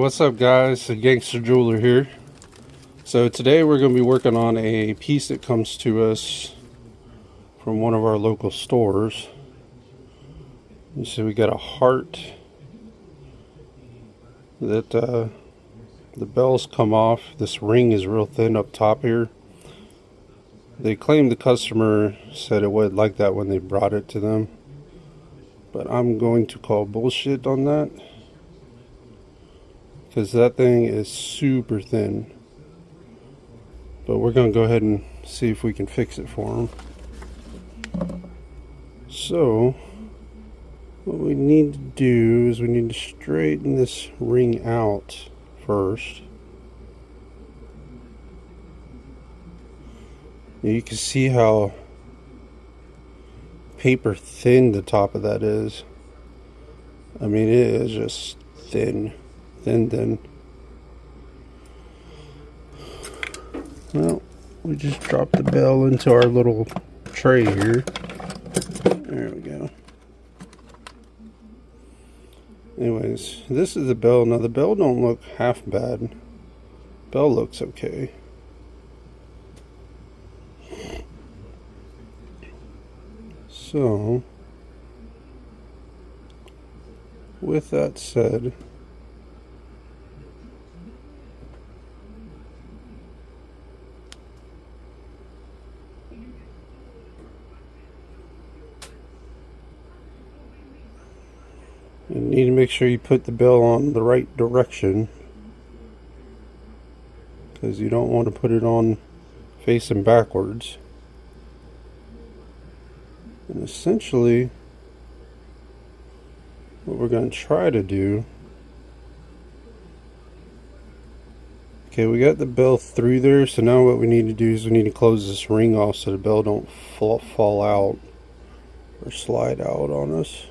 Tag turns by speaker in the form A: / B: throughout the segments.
A: What's up guys, the Gangster Jeweler here. So today we're going to be working on a piece that comes to us from one of our local stores. You see we got a heart that the bells come off. This ring is real thin up top here. They claim the customer said it wasn't like that when they brought it to them, but I'm going to call bullshit on that, because that thing is super thin. But we're going to go ahead and see if we can fix it for them. So what we need to do is we need to straighten this ring out first. You can see how paper thin the top of that is. I mean, it is just thin. Well, we just dropped the bell into our little tray here. There we go. Anyways, this is the bell. Now the bell don't look half bad. Bell looks okay. So, with that said, you need to make sure you put the bell on the right direction, because you don't want to put it on facing backwards. And essentially what we're going to try to do, okay, we got the bell through there, so now what we need to do is we need to close this ring off so the bell don't fall out or slide out on us.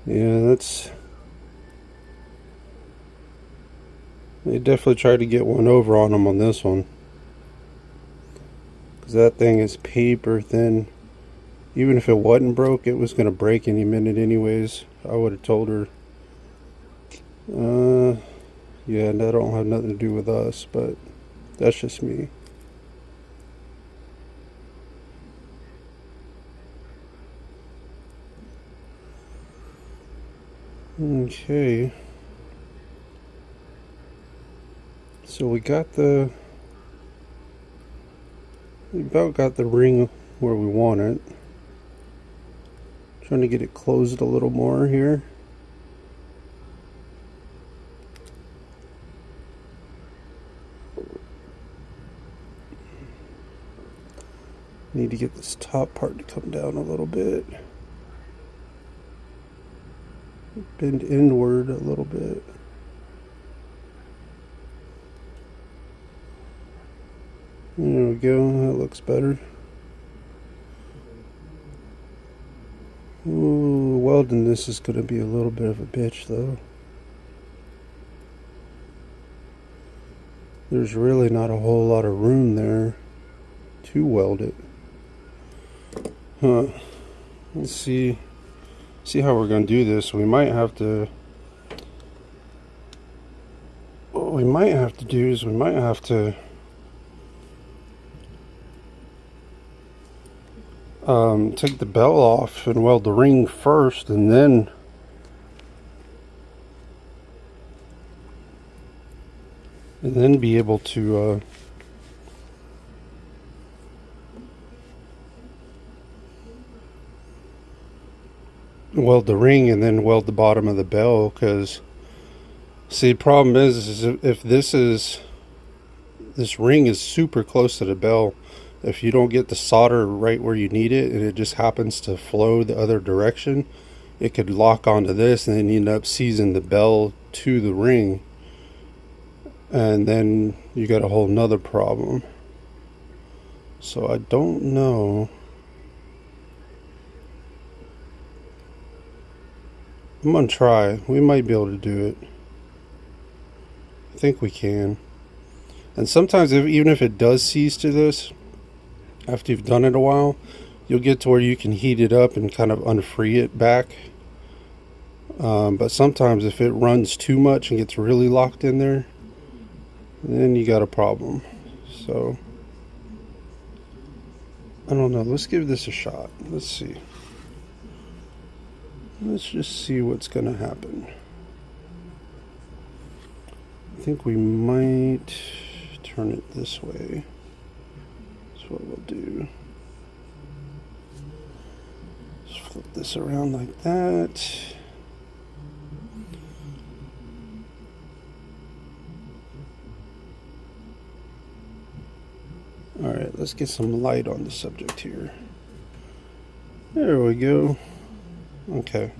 A: Yeah, they definitely tried to get one over on them on this one, because that thing is paper thin. Even if it wasn't broke, it was going to break any minute anyways. I would have told her. Yeah, that don't have nothing to do with us, but that's just me. Okay, so we about got the ring where we want it. Trying to get it closed a little more here. Need to get this top part to come down a little bit. Bend inward a little bit. There we go, that looks better. Ooh, welding this is going to be a little bit of a bitch though. There's really not a whole lot of room there to weld it. Let's see how we're going to do this. We might have to, what we might have to do is we might have to take the bell off and weld the ring first, and then be able to weld the ring and then weld the bottom of the bell. Because see, the problem is if this ring is super close to the bell, if you don't get the solder right where you need it and it just happens to flow the other direction, it could lock onto this and then you end up seizing the bell to the ring, and then you got a whole nother problem. So I don't know I'm gonna try. We might be able to do it. I think we can. And sometimes, even if it does seize to this, after you've done it a while, you'll get to where you can heat it up and kind of unfree it back. But sometimes if it runs too much and gets really locked in there, then you got a problem. So, I don't know. Let's give this a shot. Let's see. Let's just see what's going to happen. I think we might turn it this way. That's what we'll do. Just flip this around like that. Alright, let's get some light on the subject here. There we go. Okay.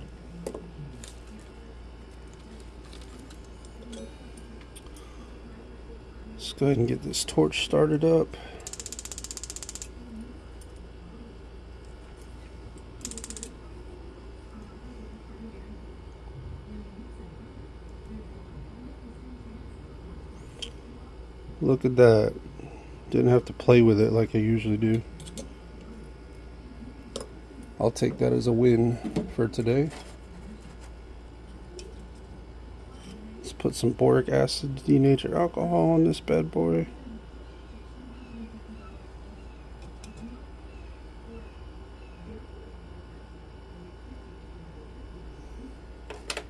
A: Let's go ahead and get this torch started up. Look at that. Didn't have to play with it like I usually do. I'll take that as a win for today. Let's put some boric acid denatured alcohol on this bad boy.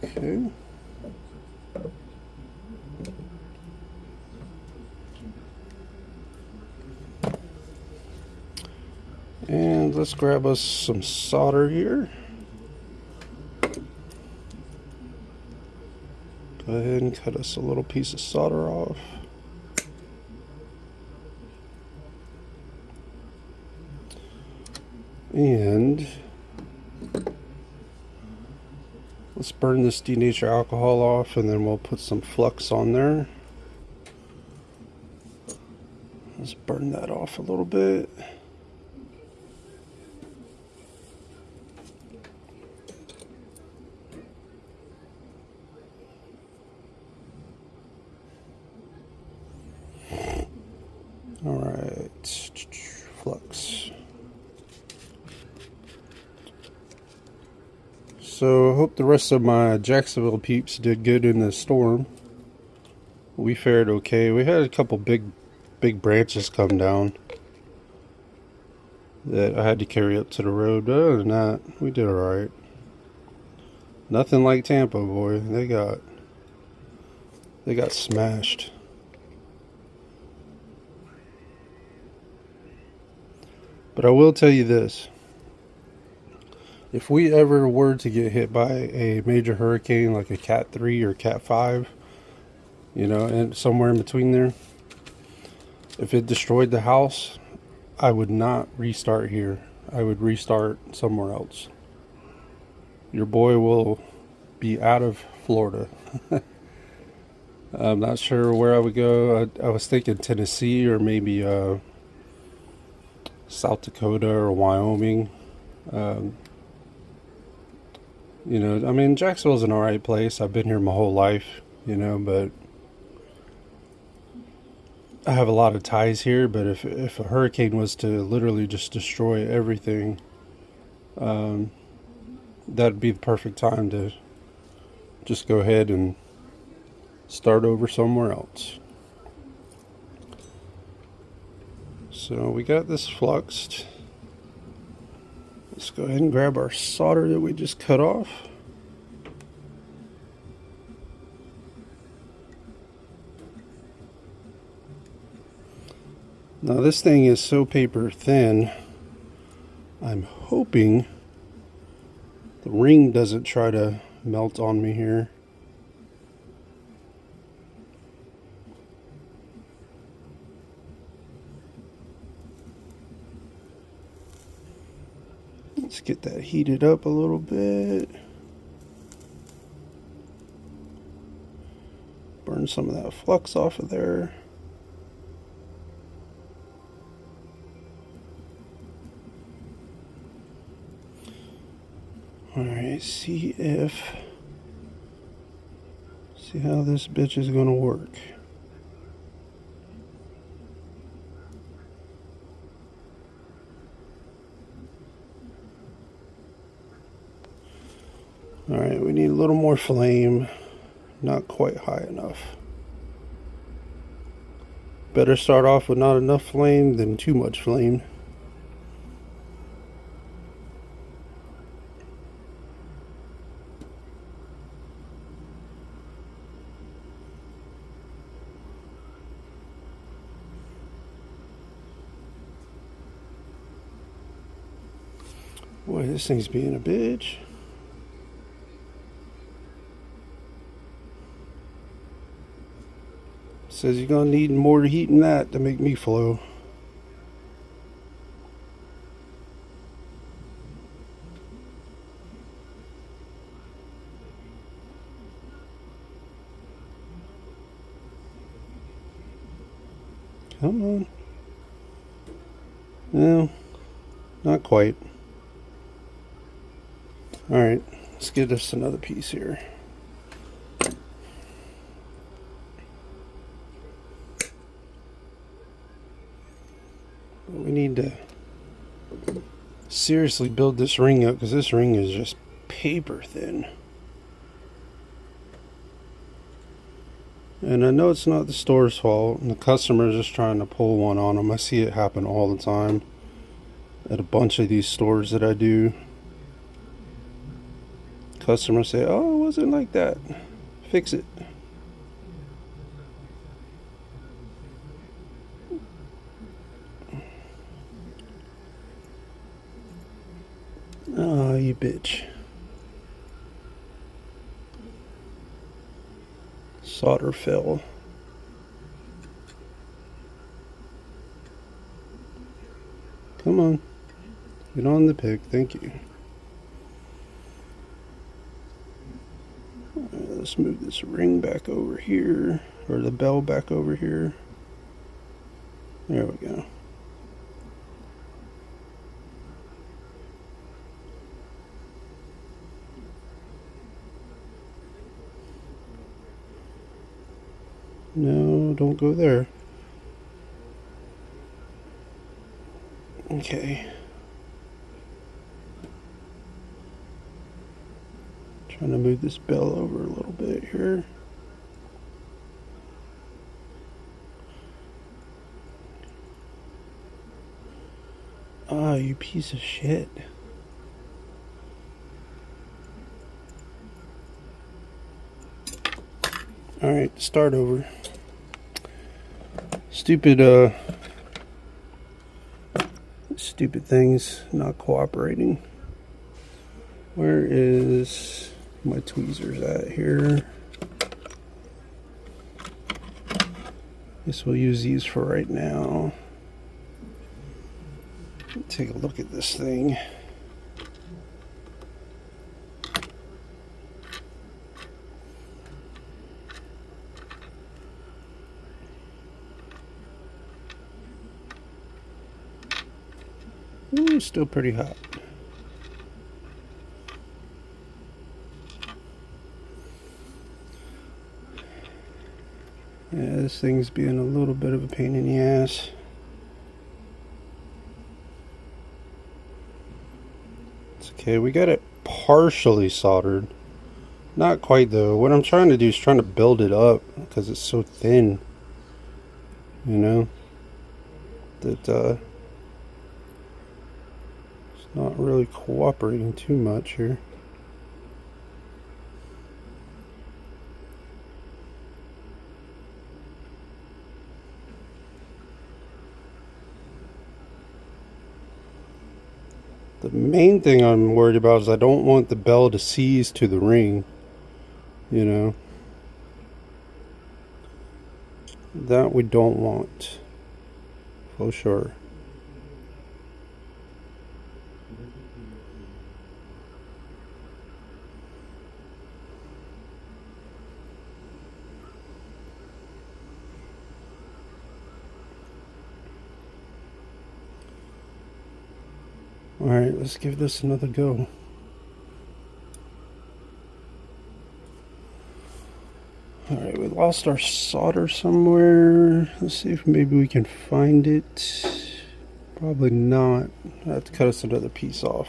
A: Okay. And let's grab us some solder here. Go ahead and cut us a little piece of solder off. And let's burn this denatured alcohol off, and then we'll put some flux on there. Let's burn that off a little bit. Alright, flux. So I hope the rest of my Jacksonville peeps did good in the storm. We fared okay. We had a couple big branches come down that I had to carry up to the road, but other than that, we did alright. Nothing like Tampa, boy. They got smashed. But I will tell you this. If we ever were to get hit by a major hurricane like a Cat 3 or Cat 5, you know, and somewhere in between there, if it destroyed the house, I would not restart here. I would restart somewhere else. Your boy will be out of Florida. I'm not sure where I would go. I was thinking Tennessee or maybe South Dakota or Wyoming. You know, I mean, Jacksonville's an alright place. I've been here my whole life, you know, but I have a lot of ties here. But if a hurricane was to literally just destroy everything, that'd be the perfect time to just go ahead and start over somewhere else. So we got this fluxed. Let's go ahead and grab our solder that we just cut off. Now this thing is so paper thin, I'm hoping the ring doesn't try to melt on me here. Let's get that heated up a little bit. Burn some of that flux off of there. Alright, see if See how this bitch is gonna work. Alright, we need a little more flame. Not quite high enough. Better start off with not enough flame than too much flame. Boy, this thing's being a bitch. Says you're gonna need more heat than that to make me flow. Come on. No, not quite. Alright, let's get us another piece here. We need to seriously build this ring up because this ring is just paper thin. And I know it's not the store's fault, and the customer's just trying to pull one on them. I see it happen all the time at a bunch of these stores that I do. Customers say, "Oh, it wasn't like that. Fix it." Oh, you bitch. Solder fell. Come on. Get on the pick. Thank you. Let's move this ring back over here, or the bell back over here. There we go. No, don't go there. Okay. Trying to move this bell over a little bit here. Ah, you piece of shit. Alright, start over. Stupid things not cooperating. Where is my tweezers at here? Guess we'll use these for right now. Take a look at this thing. Ooh, still pretty hot. Yeah, this thing's being a little bit of a pain in the ass. It's okay, we got it partially soldered. Not quite though. What I'm trying to do is trying to build it up because it's so thin. You know? That it's not really cooperating too much here. The main thing I'm worried about is I don't want the bell to seize to the ring, you know. That we don't want, for sure. Alright, let's give this another go. lost our solder somewhere. Let's see if maybe we can find it. Probably not. I have to cut us another piece off.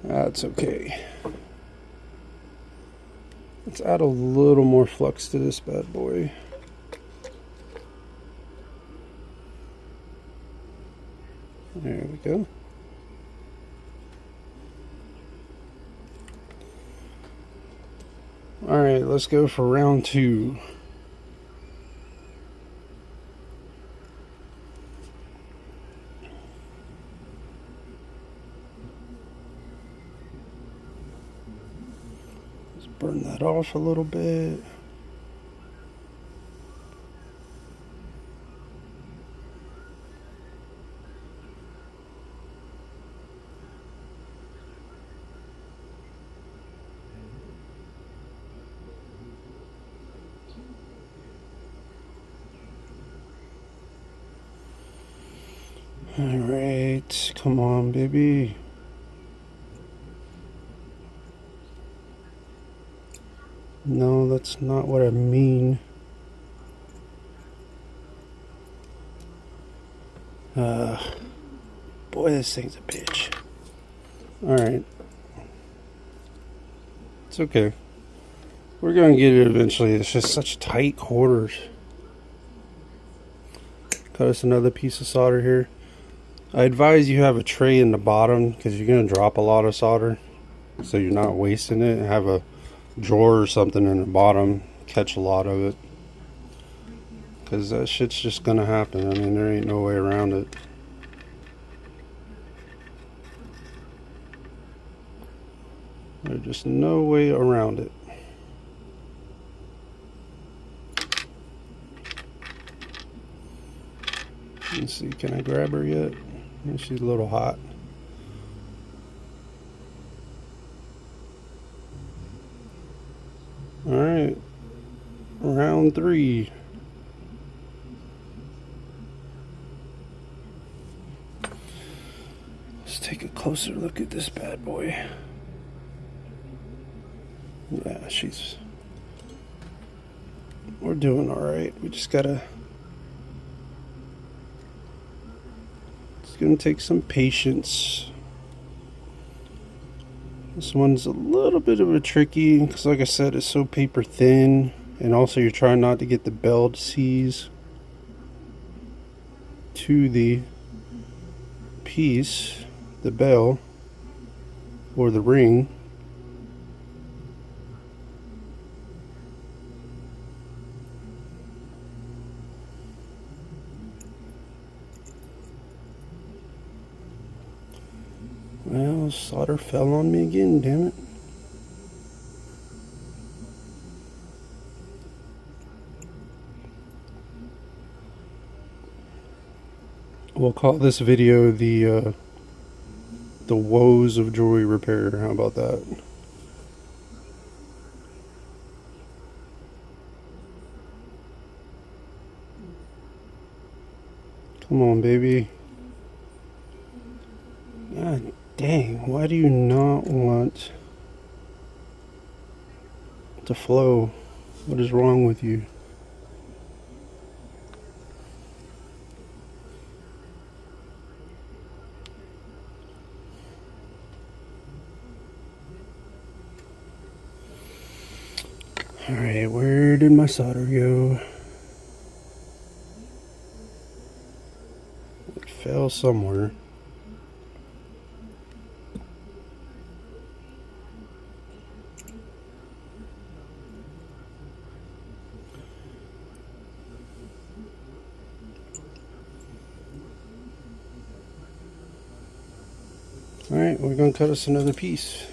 A: That's okay. Let's add a little more flux to this bad boy. There we go. All right, let's go for round 2. Let's burn that off a little bit. All right, come on, baby. No, that's not what I mean. Boy, this thing's a bitch. All right. It's okay. We're going to get it eventually. It's just such tight quarters. Cut us another piece of solder here. I advise you have a tray in the bottom because you're going to drop a lot of solder. So you're not wasting it. Have a drawer or something in the bottom. Catch a lot of it. Because that shit's just going to happen. I mean, there ain't no way around it. There's just no way around it. Let's see, can I grab her yet? She's a little hot. Alright, round 3. Let's take a closer look at this bad boy. Yeah, we're doing alright. We just gotta, it's gonna take some patience. This one's a little bit of a tricky, because like I said, it's so paper thin, and also you're trying not to get the bell to seize to the piece, the bell, or the ring. Well, solder fell on me again, damn it. We'll call this video the woes of jewelry repair. How about that? Come on, baby. God dang, why do you not want to flow? What is wrong with you? Alright, where did my solder go? It fell somewhere. Alright, we're going to cut us another piece.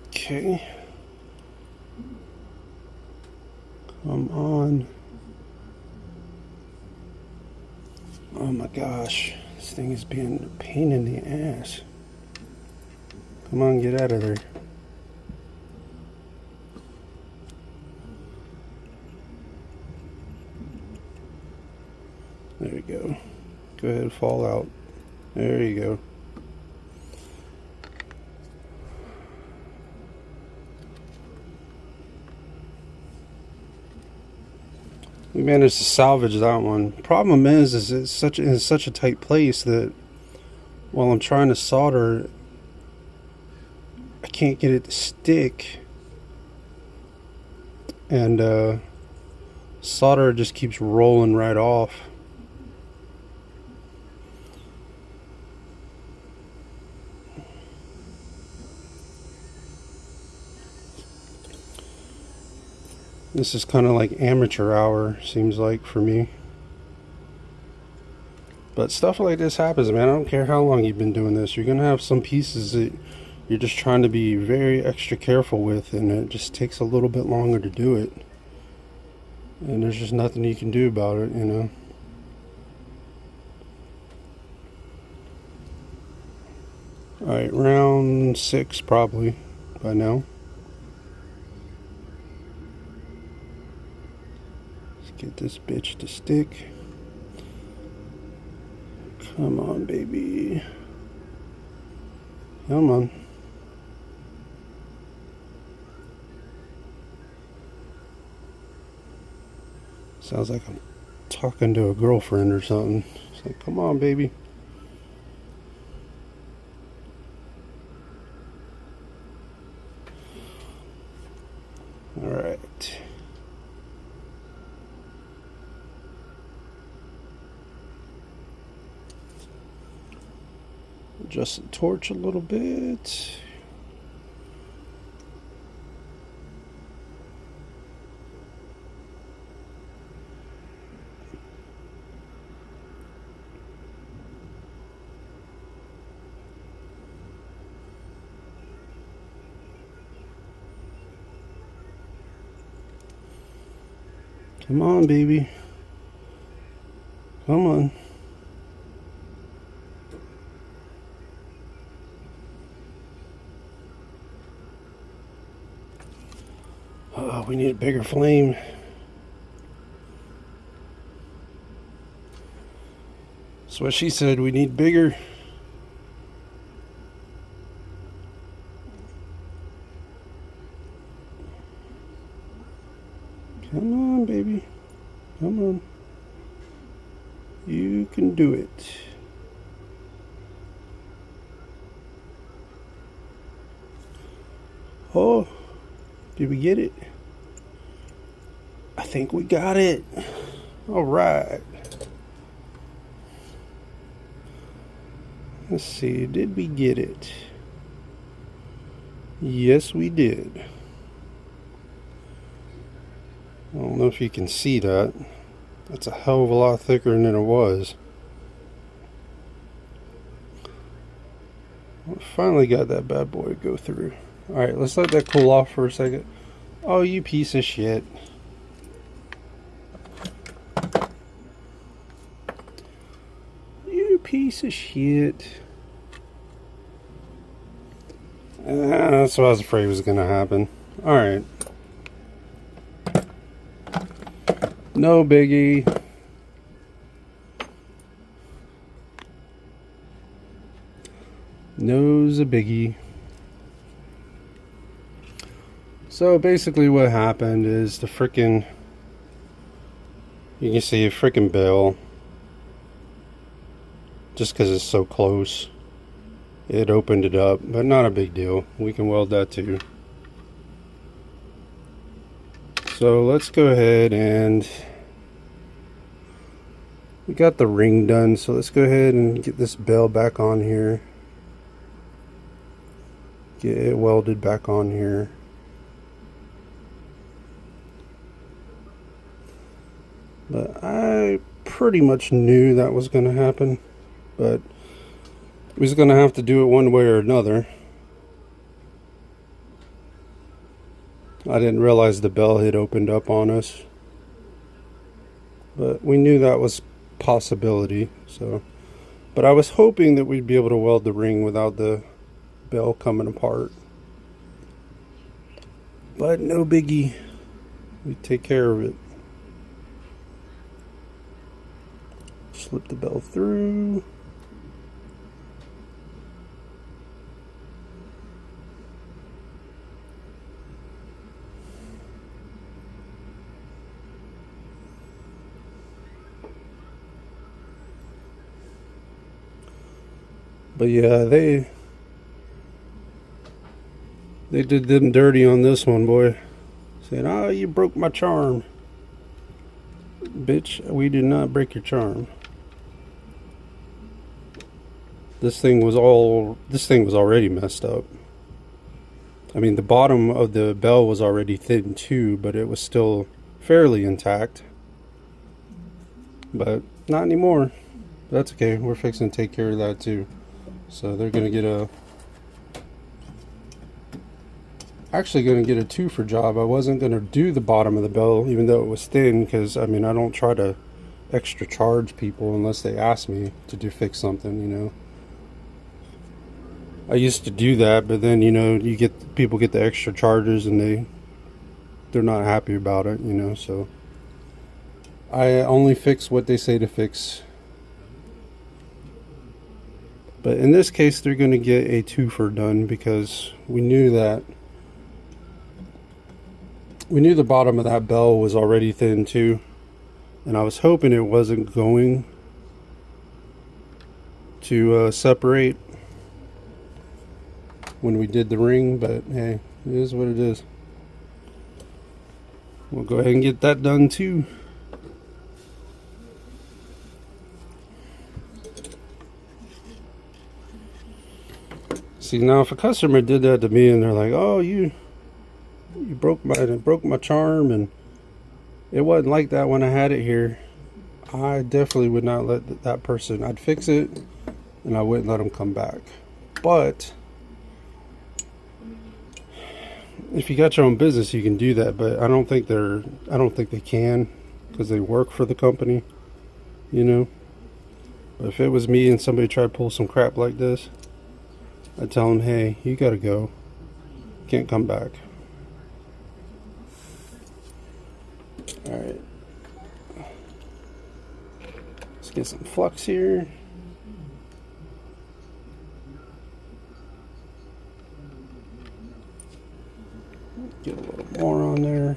A: Okay. Come on. Oh my gosh, this thing is being a pain in the ass. Come on, get out of there. There you go. Go ahead, fall out. There you go. We managed to salvage that one. Problem is it's in such a tight place that while I'm trying to solder, I can't get it to stick, and solder just keeps rolling right off. This is kind of like amateur hour, seems like, for me. But stuff like this happens, man. I don't care how long you've been doing this. You're going to have some pieces that you're just trying to be very extra careful with, and it just takes a little bit longer to do it. And there's just nothing you can do about it, you know. Alright, round 6 probably by now. Get this bitch to stick. Come on, baby. Come on. Sounds like I'm talking to a girlfriend or something. It's like, come on, baby. All right. Adjust the torch a little bit. Come on, baby. Come on. Oh, we need a bigger flame. That's what she said. We need bigger. Come on, baby. Come on. You can do it. Oh, did we get it? I think we got it. All right. Let's see, did we get it? Yes, we did. I don't know if you can see that. That's a hell of a lot thicker than it was. I finally got that bad boy to go through. Alright, let's let that cool off for a second. Oh, you piece of shit. You piece of shit. That's what I was afraid was going to happen. Alright. No biggie. No's a biggie. So basically what happened is the frickin', you can see a frickin' bell, just because it's so close, it opened it up, but not a big deal. We can weld that too. So let's go ahead and we got the ring done, so let's go ahead and get this bell back on here. Get it welded back on here. But I pretty much knew that was going to happen, but we was going to have to do it one way or another. I didn't realize the bell had opened up on us, but we knew that was possibility. So, but I was hoping that we'd be able to weld the ring without the bell coming apart. But no biggie. We take care of it. Slip the bell through. But yeah, they did them dirty on this one, boy. Saying, "Oh, you broke my charm." Bitch, we did not break your charm. This thing was already messed up. I mean, the bottom of the bell was already thin too, but it was still fairly intact. But not anymore. That's okay. We're fixing to take care of that too. So they're gonna get actually gonna get a 2-for job. I wasn't gonna do the bottom of the bell, even though it was thin, because I mean, I don't try to extra charge people unless they ask me to fix something, you know. I used to do that, but then, you know, people get the extra charges and they're not happy about it, you know. So I only fix what they say to fix. But in this case, they're going to get a 2-for done, because we knew the bottom of that bell was already thin too, and I was hoping it wasn't going to separate when we did the ring, but hey, it is what it is. We'll go ahead and get that done too. See, now if a customer did that to me and they're like, "Oh, you broke my charm," and it wasn't like that when I had it here, I definitely would not let that person. I'd fix it and I wouldn't let them come back. But if you got your own business, you can do that, but I don't think they can, because they work for the company, you know. But if it was me and somebody tried to pull some crap like this, I'd tell them, "Hey, you gotta go. Can't come back." Alright. Let's get some flux here. Get a little more on there.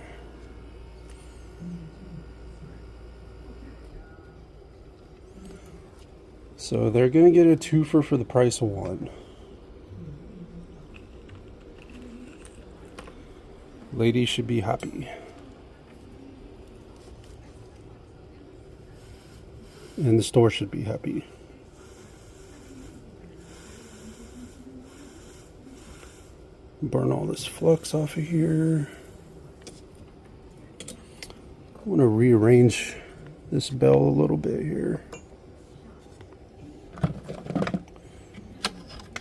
A: So they're going to get a 2-for the price of 1. Lady should be happy. And the store should be happy. Burn all this flux off of here. I want to rearrange this bell a little bit here.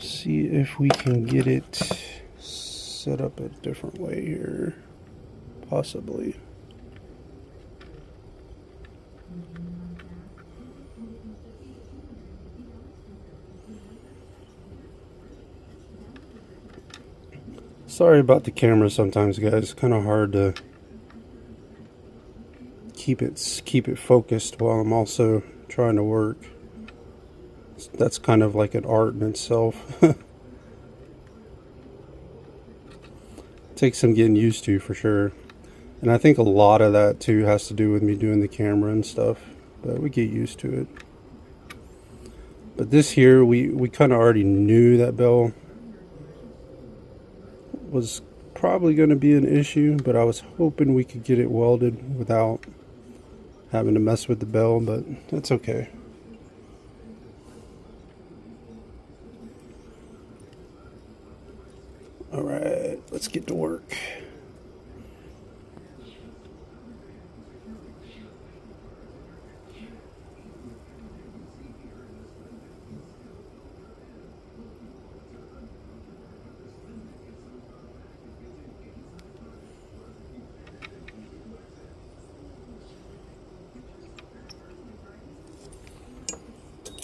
A: See if we can get it set up a different way here. Possibly. Sorry about the camera sometimes, guys. Kind of hard to keep it focused while I'm also trying to work. That's kind of like an art in itself. Takes some getting used to, for sure. And I think a lot of that too has to do with me doing the camera and stuff, but we get used to it. But this here, we kind of already knew that bell was probably going to be an issue, but I was hoping we could get it welded without having to mess with the bell, but that's okay. All right, let's get to work.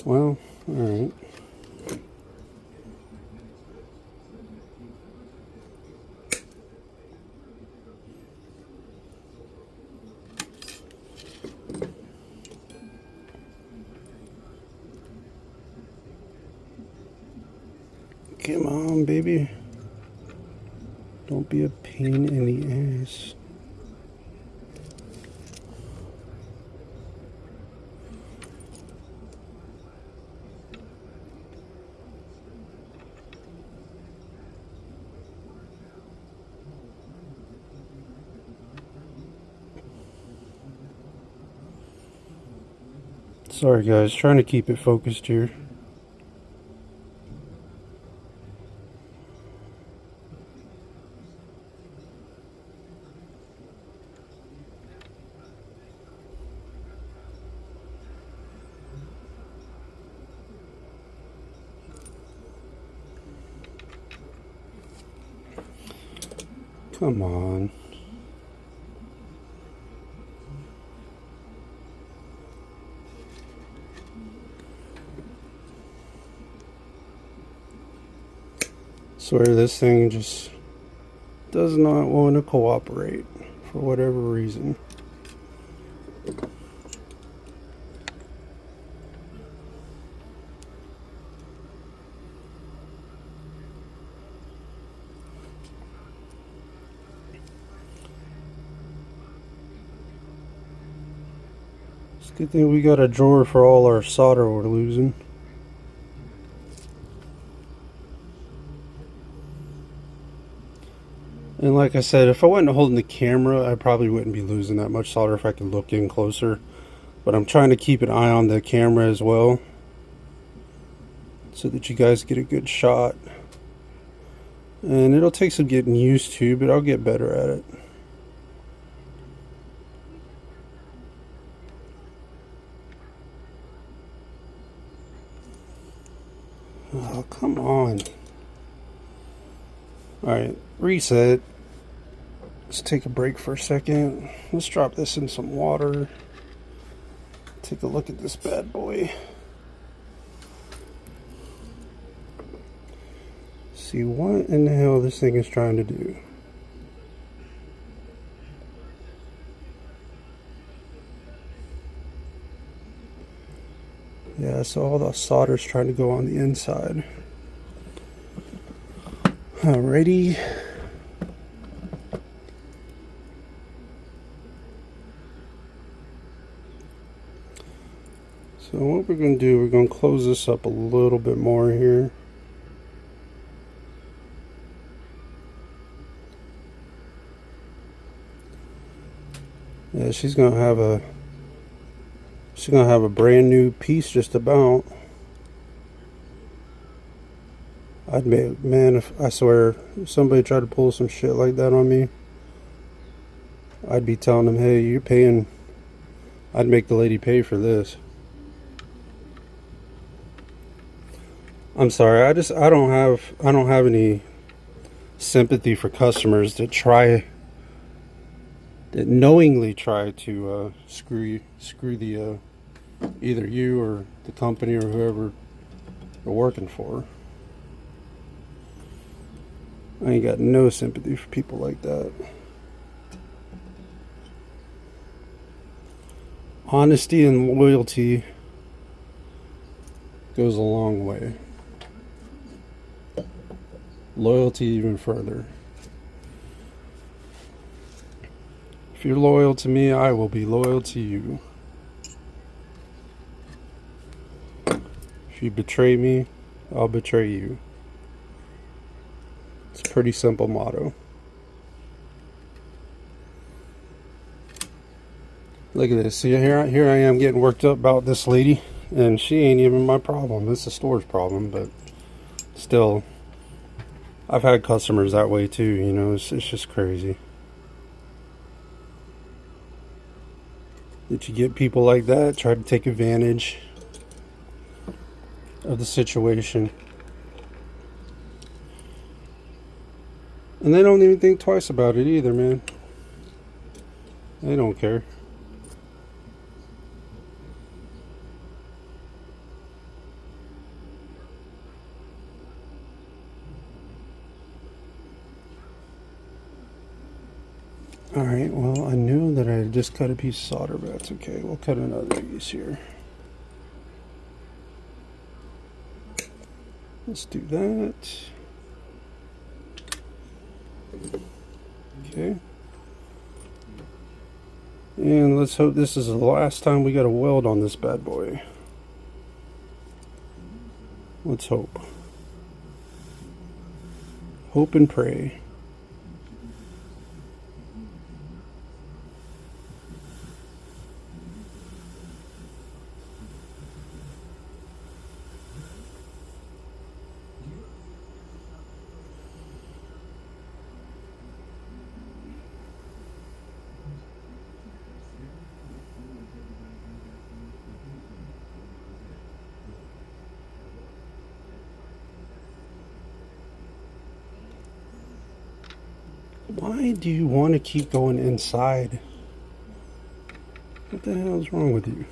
A: Well, alright. Come on, baby. Don't be a pain in the ass. Sorry guys, trying to keep it focused here. Come on. Swear this thing just does not want to cooperate for whatever reason. It's a good thing we got a drawer for all our solder we're losing. And like I said, if I wasn't holding the camera, I probably wouldn't be losing that much solder if I could look in closer. But I'm trying to keep an eye on the camera as well, so that you guys get a good shot. And it'll take some getting used to, but I'll get better at it. Oh, come on. Alright, reset. Let's take a break for a second. Let's drop this in some water. Take a look at this bad boy. See what in the hell this thing is trying to do. Yeah, so all the solder's trying to go on the inside. Alrighty. So what we're going to do, we're going to close this up a little bit more here. Yeah, she's going to have a brand new piece just about. Man, if I swear, if somebody tried to pull some shit like that on me, I'd be telling them, hey, you're paying. I'd make the lady pay for this. I'm sorry, I don't have any sympathy for customers that knowingly try to screw the either you or the company or whoever they're working for. I ain't got no sympathy for people like that. Honesty and loyalty goes a long way. Loyalty even further. If you're loyal to me, I will be loyal to you. If you betray me, I'll betray you. It's a pretty simple motto. Look at this. See, here I am getting worked up about this lady, and she ain't even my problem. It's the store's problem, but still, I've had customers that way too, you know. It's just crazy that you get people like that try to take advantage of the situation, and they don't even think twice about it either, man. They don't care. Alright, well, I knew that I just cut a piece of solder, but that's okay. We'll cut another piece here. Let's do that. Okay. And let's hope this is the last time we got a weld on this bad boy. Let's hope. Hope and pray. Why do you want to keep going inside? What the hell is wrong with you?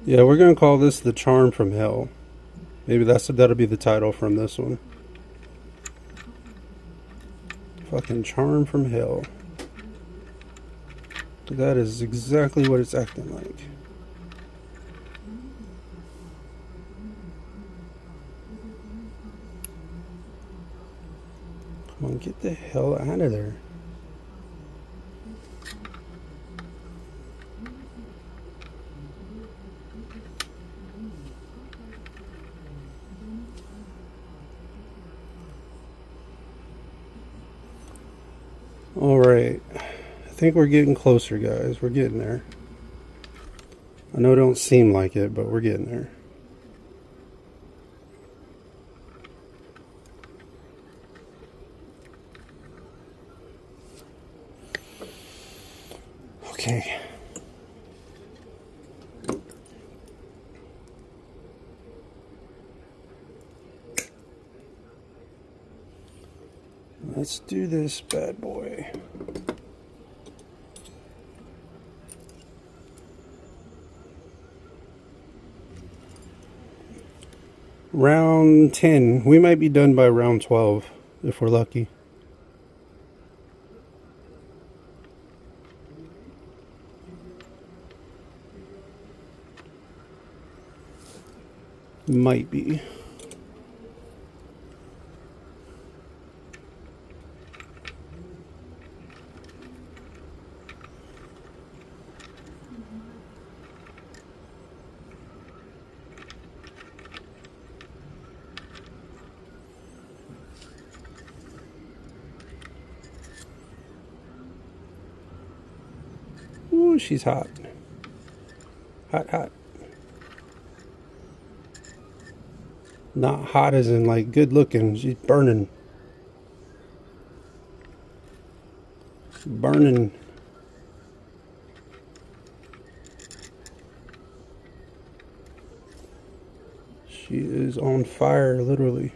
A: Yeah, we're gonna call this the Charm from Hell. Maybe that'll be the title from this one. Fucking Charm from Hell. That is exactly what it's acting like. Come on, get the hell out of there. Alright. I think we're getting closer, guys. We're getting there. I know it don't seem like it, but we're getting there. Okay. Let's do this bad boy. Round 10. We might be done by round 12 if we're lucky. Might be. Ooh, she's hot. Hot, hot. Not hot as in like good looking. She's burning. Burning. She is on fire, literally.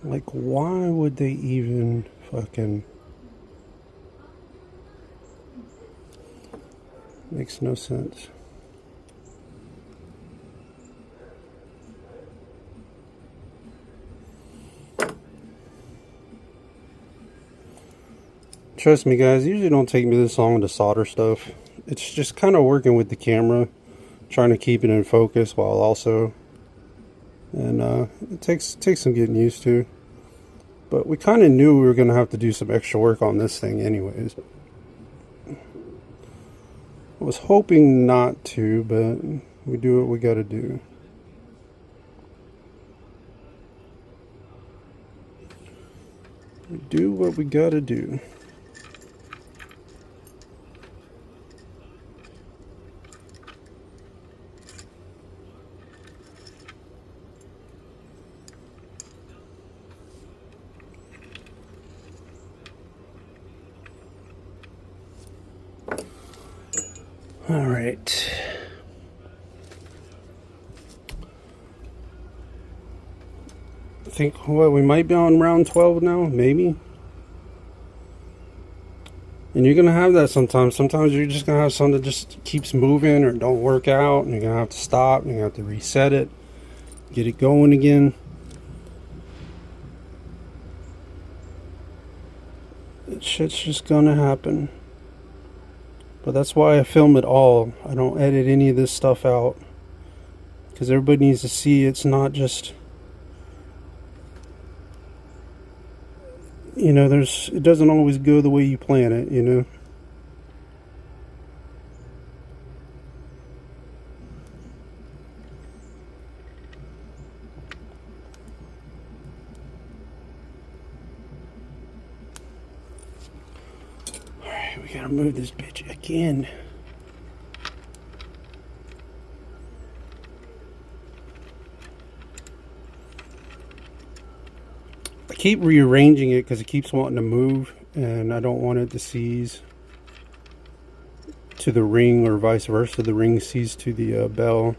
A: Like, why would they even fucking... Makes no sense. Trust me, guys, it usually don't take me this long to solder stuff. It's just kind of working with the camera, trying to keep it in focus while also... And it takes some getting used to. But we kind of knew we were going to have to do some extra work on this thing anyways. I was hoping not to, but we do what we got to do. We do what we got to do. All right. think what we might be on round 12 now, maybe. And you're gonna have that sometimes. Sometimes you're just gonna have something that just keeps moving or don't work out, and you're gonna have to stop, and you're gonna have to reset it, get it going again. Shit's just gonna happen. But that's why I film it all. I don't edit any of this stuff out, because everybody needs to see it's not just, you know, it doesn't always go the way you plan it, you know. Alright, we gotta move this bitch again. I keep rearranging it because it keeps wanting to move, and I don't want it to seize to the ring or vice versa. The ring sees to the bell.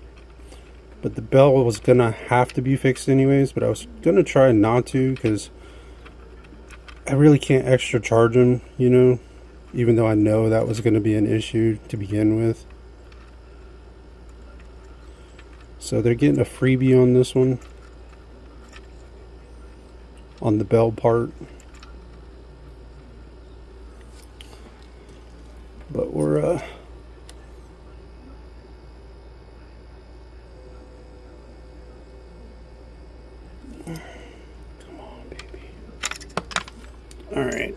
A: But the bell was gonna have to be fixed anyways, but I was gonna try not to because I really can't extra charge them, you know, even though I know that was gonna be an issue to begin with. So they're getting a freebie on this one, on the bell part. But we're come on, baby. All right,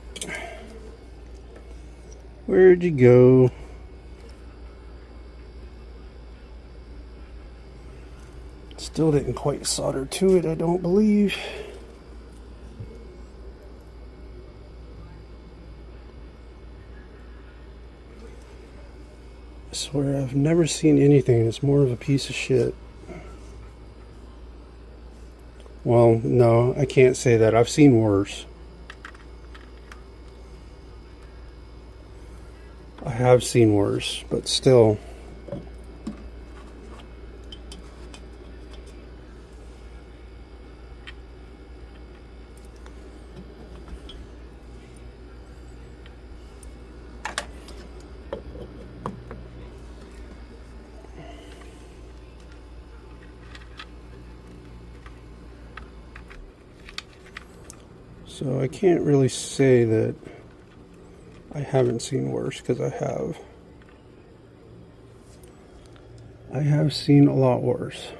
A: where'd you go? Still didn't quite solder to it, I don't believe. I swear I've never seen anything that's more of a piece of shit. Well, no, I can't say that. I've seen worse. I have seen worse, but still. So I can't really say that I haven't seen worse, because I have. I have seen a lot worse.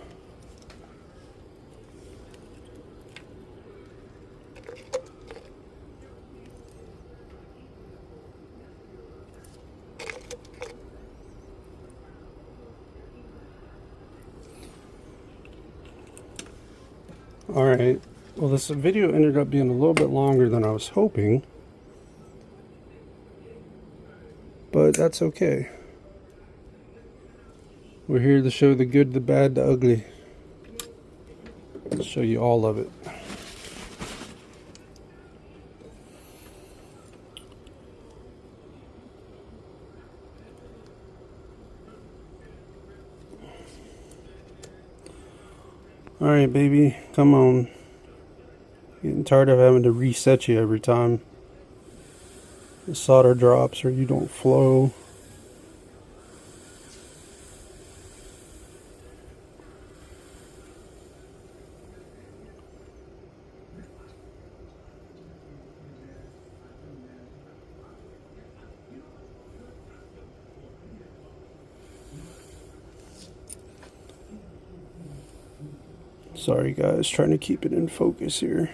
A: Alright, well, this video ended up being a little bit longer than I was hoping, but that's okay. We're here to show the good, the bad, the ugly. I'll show you all of it. Alright, baby, come on. Getting tired of having to reset you every time the solder drops or you don't flow. Sorry guys, trying to keep it in focus here.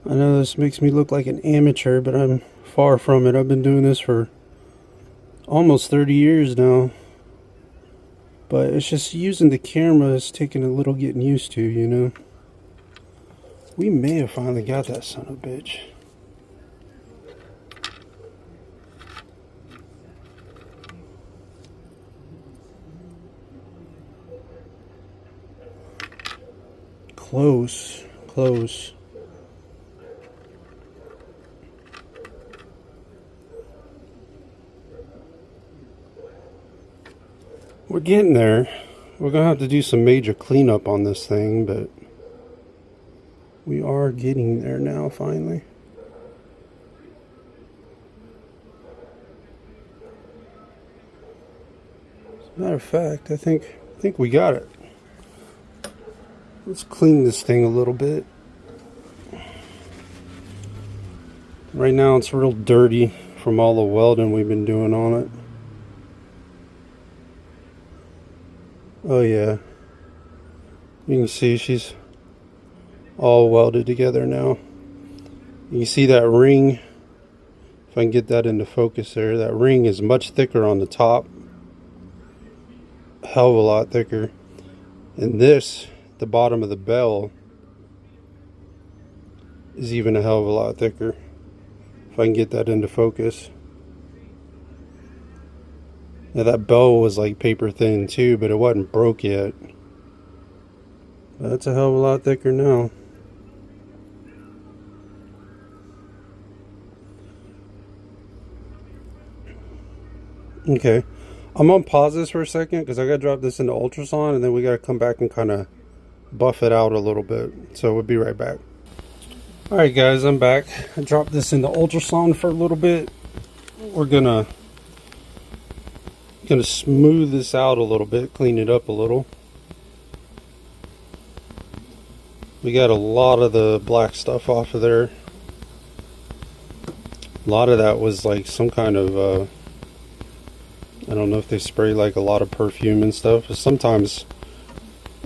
A: I know this makes me look like an amateur, but I'm far from it. I've been doing this for almost 30 years now. But it's just using the camera is taking a little getting used to, you know. We may have finally got that son of a bitch. Close, close. We're getting there. We're gonna have to do some major cleanup on this thing, but we are getting there now, finally. As a matter of fact, I think we got it. Let's clean this thing a little bit. Right now it's real dirty from all the welding we've been doing on it. Oh yeah. You can see she's all welded together now. You can see that ring. If I can get that into focus there, that ring is much thicker on the top. Hell of a lot thicker. And this, the bottom of the bell, is even a hell of a lot thicker. If I can get that into focus. Now that bell was like paper thin too, but it wasn't broke yet. But that's a hell of a lot thicker now. Okay, I'm gonna pause this for a second because I gotta drop this into ultrasound and then we gotta come back and kind of buff it out a little bit. So we'll be right back. Alright guys, I'm back. I dropped this into ultrasound for a little bit. We're gonna smooth this out a little bit, clean it up a little. We got a lot of the black stuff off of there. A lot of that was like some kind of I don't know if they spray like a lot of perfume and stuff. But sometimes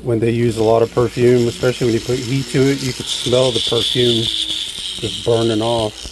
A: when they use a lot of perfume, especially when you put heat to it, you could smell the perfume just burning off.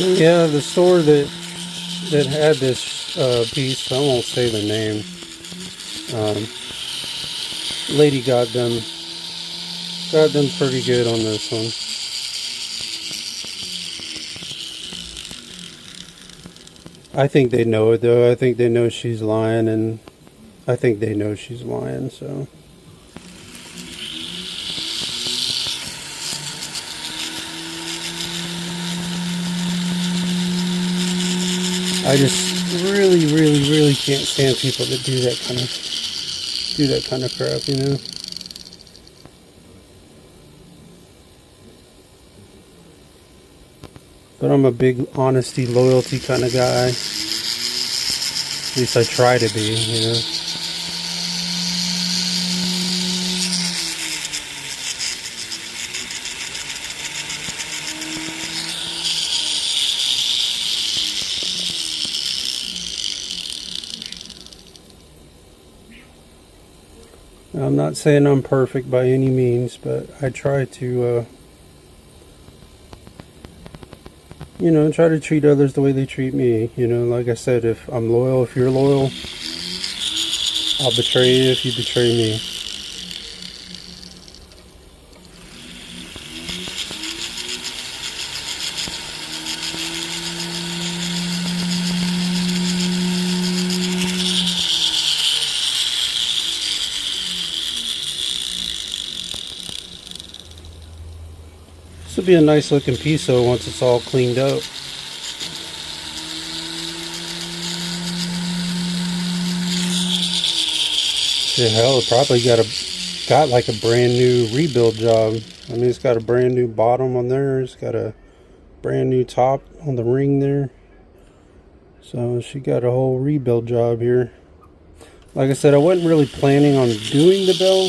A: Yeah, the store that had this piece, I won't say the name. Lady got them pretty good on this one. I think they know it though. I think they know she's lying, and I think they know she's lying, so. I just really can't stand people that do that kind of crap, you know. But I'm a big honesty, loyalty kind of guy. At least I try to be, you know. I'm not saying I'm perfect by any means, but I try to, you know, try to treat others the way they treat me. You know, like I said, if I'm loyal, if you're loyal, I'll betray you if you betray me. This will be a nice looking piece though once it's all cleaned up. Yeah, hell, it probably got like a brand new rebuild job. I mean, it's got a brand new bottom on there. It's got a brand new top on the ring there. So she got a whole rebuild job here. Like I said, I wasn't really planning on doing the bell,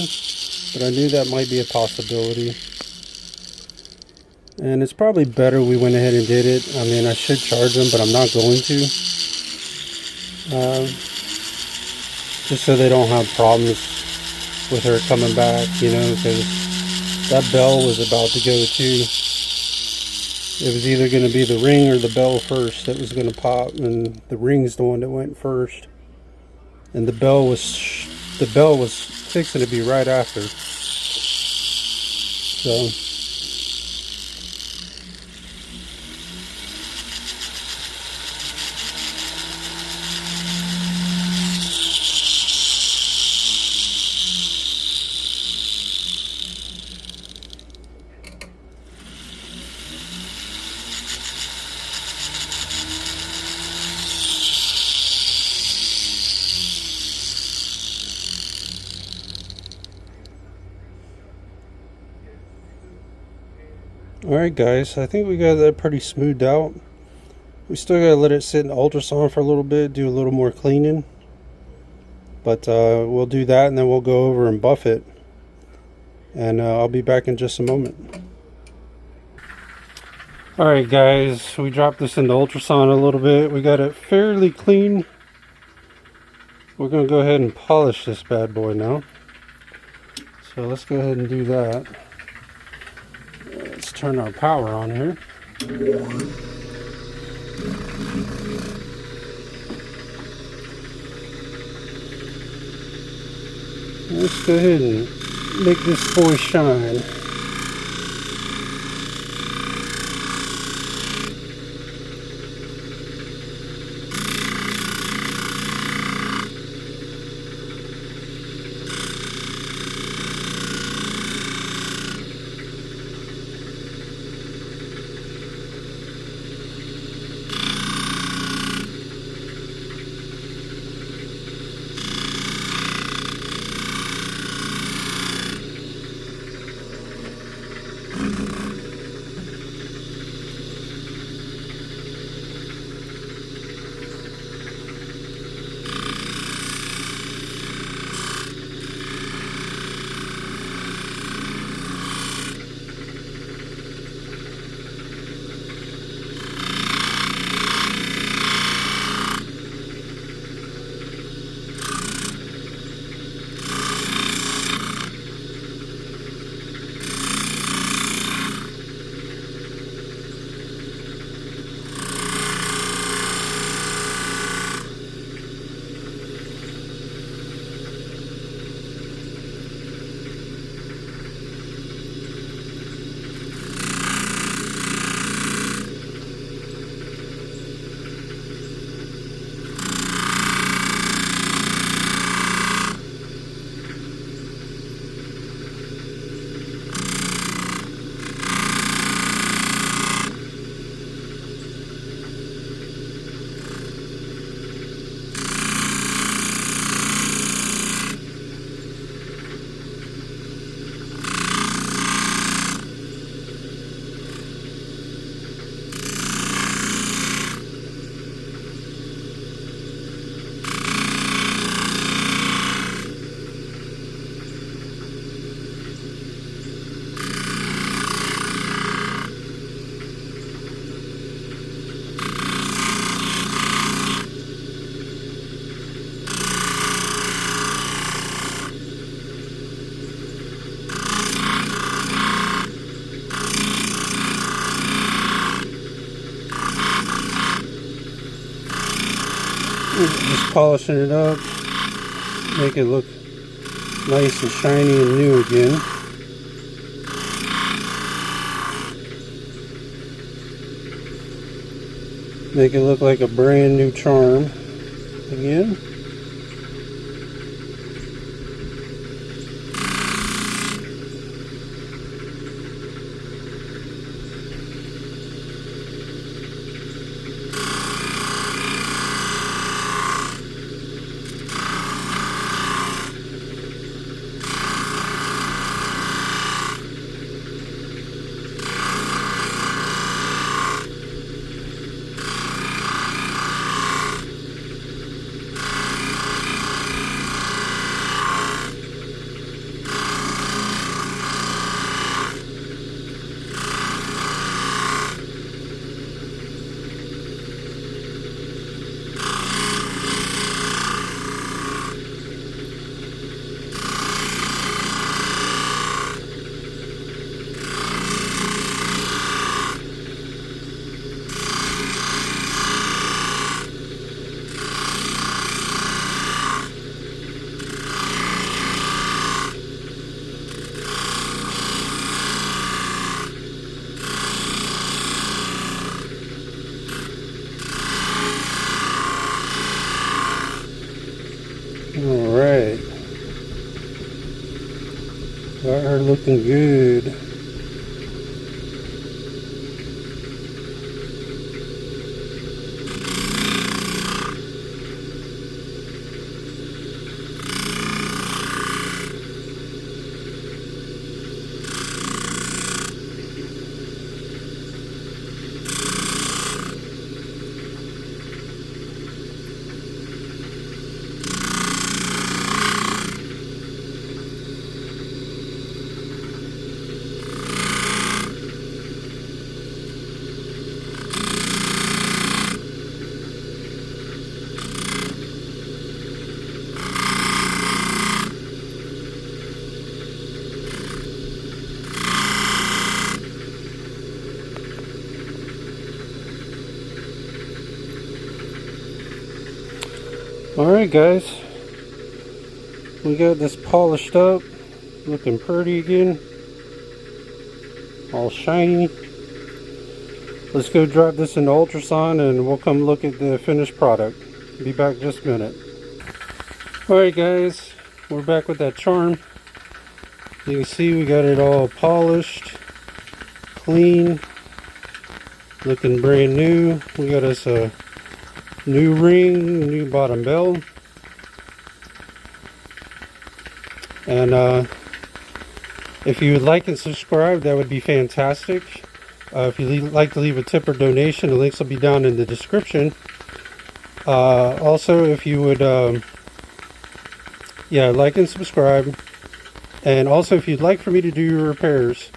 A: but I knew that might be a possibility. And it's probably better we went ahead and did it. I mean, I should charge them, but I'm not going to. Just so they don't have problems with her coming back, you know, because that bell was about to go too. It was either going to be the ring or the bell first that was going to pop, and the ring's the one that went first. And the bell was fixing to be right after. So alright guys, I think we got that pretty smoothed out. We still gotta let it sit in ultrasound for a little bit, do a little more cleaning. But we'll do that and then we'll go over and buff it. And I'll be back in just a moment. Alright guys, we dropped this into ultrasound a little bit. We got it fairly clean. We're going to go ahead and polish this bad boy now. So let's go ahead and do that. Let's turn our power on here. Let's go ahead and make this boy shine. Just polishing it up, make it look nice and shiny and new again. Make it look like a brand new charm again. are looking good. Alright guys, we got this polished up, looking pretty again, all shiny. Let's go drop this into ultrasound and we'll come look at the finished product. Be back in just a minute. Alright guys, we're back with that charm. You can see we got it all polished, clean, looking brand new. We got us a new ring, new bottom bell. And if you would like and subscribe, that would be fantastic. If you'd like to leave a tip or donation, the links will be down in the description. Also, if you would like and subscribe, and also if you'd like for me to do your repairs,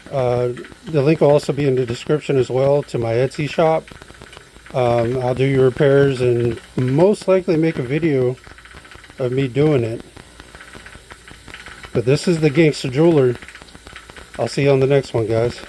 A: the link will also be in the description as well to my Etsy shop. I'll do your repairs and most likely make a video of me doing it. But this is the Gangster Jeweler. I'll see you on the next one, guys.